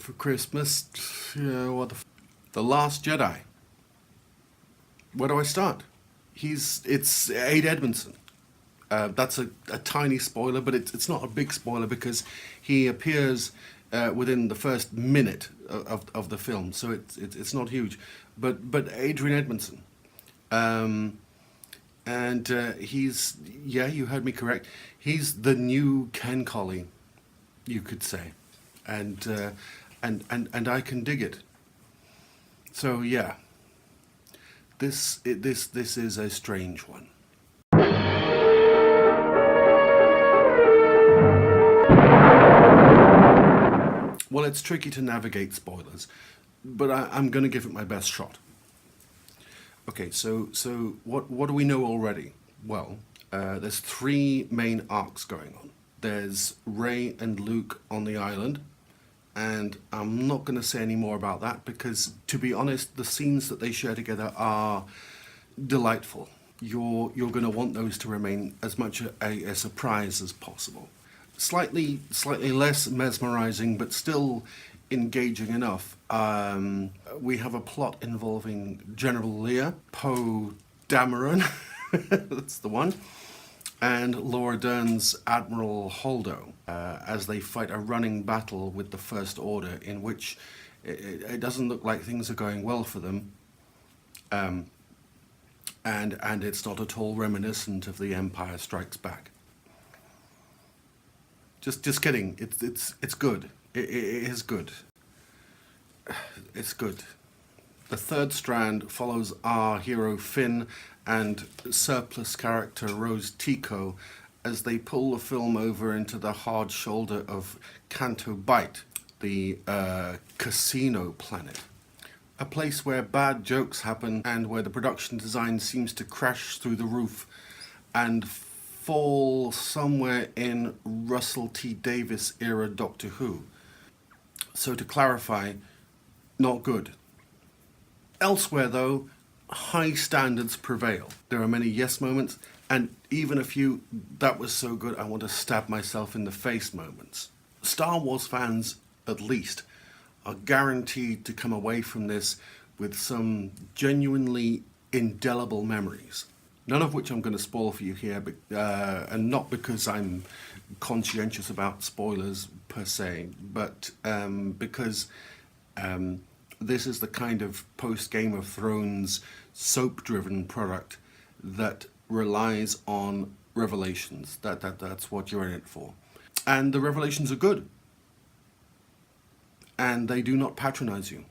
for Christmas. Yeah, The Last Jedi. Where do I start? It's Aid Edmondson. That's a tiny spoiler, but it's not a big spoiler because he appears within the first minute of the film, so it's not huge. But Adrian Edmondson, and he's, yeah, you heard me correct. He's the new Ken Colley, you could say, and I can dig it. So yeah, this is a strange one. Well, it's tricky to navigate spoilers, but I'm going to give it my best shot. Okay, so what do we know already? Well, there's three main arcs going on. There's Rey and Luke on the island, and I'm not going to say any more about that because, to be honest, the scenes that they share together are delightful. You're going to want those to remain as much a surprise as possible. Slightly less mesmerizing, but still engaging enough. We have a plot involving General Leia, Poe Dameron, that's the one, and Laura Dern's Admiral Holdo, as they fight a running battle with the First Order in which it doesn't look like things are going well for them, and it's not at all reminiscent of The Empire Strikes Back. Just kidding. It's good. It is good. It's good. The third strand follows our hero Finn and surplus character Rose Tico as they pull the film over into the hard shoulder of Canto Bight, the casino planet. A place where bad jokes happen and where the production design seems to crash through the roof and fall somewhere in Russell T Davies era Doctor Who. So to clarify, not good. Elsewhere though, high standards prevail. There are many yes moments and even a few that was so good I want to stab myself in the face moments. Star Wars fans, at least, are guaranteed to come away from this with some genuinely indelible memories. None of which I'm going to spoil for you here, but, and not because I'm conscientious about spoilers per se, but because this is the kind of post-Game of Thrones soap-driven product that relies on revelations. That's what you're in it for. And the revelations are good. And they do not patronize you.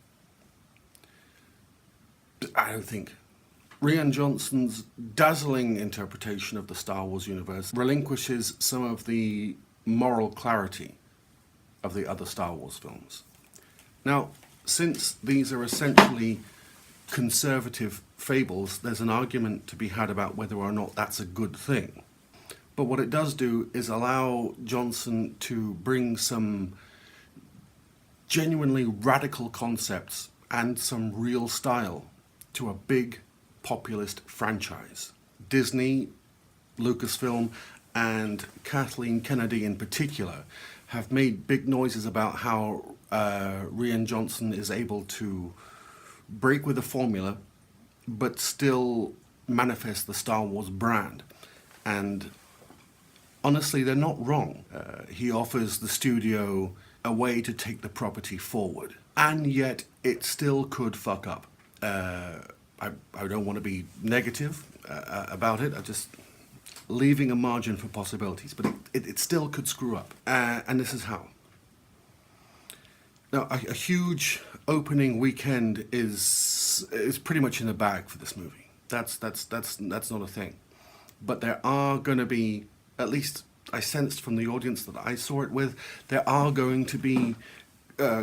I don't think. Rian Johnson's dazzling interpretation of the Star Wars universe relinquishes some of the moral clarity of the other Star Wars films. Now, since these are essentially conservative fables, there's an argument to be had about whether or not that's a good thing. But what it does do is allow Johnson to bring some genuinely radical concepts and some real style to a big populist franchise. Disney, Lucasfilm, and Kathleen Kennedy in particular have made big noises about how Rian Johnson is able to break with the formula but still manifest the Star Wars brand. And honestly, they're not wrong. He offers the studio a way to take the property forward, and yet it still could fuck up. I don't want to be negative about it. I'm just leaving a margin for possibilities, but it still could screw up. And this is how. Now, a huge opening weekend is pretty much in the bag for this movie. That's not a thing. But there are going to be, at least I sensed from the audience that I saw it with, there are going to be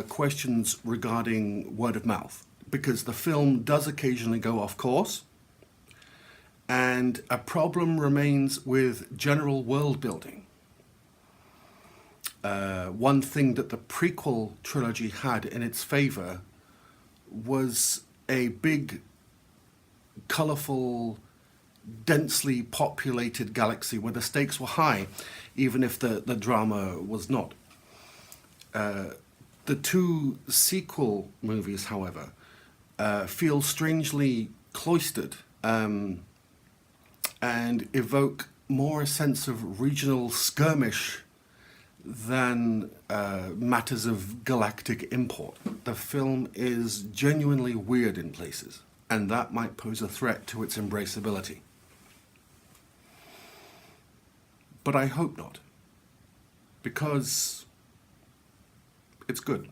questions regarding word of mouth. Because the film does occasionally go off course, and a problem remains with general world building. One thing that the prequel trilogy had in its favour was a big, colourful, densely populated galaxy where the stakes were high, even if the drama was not. The two sequel movies, however, feel strangely cloistered and evoke more a sense of regional skirmish than matters of galactic import. The film is genuinely weird in places, and that might pose a threat to its embraceability. But I hope not, because it's good.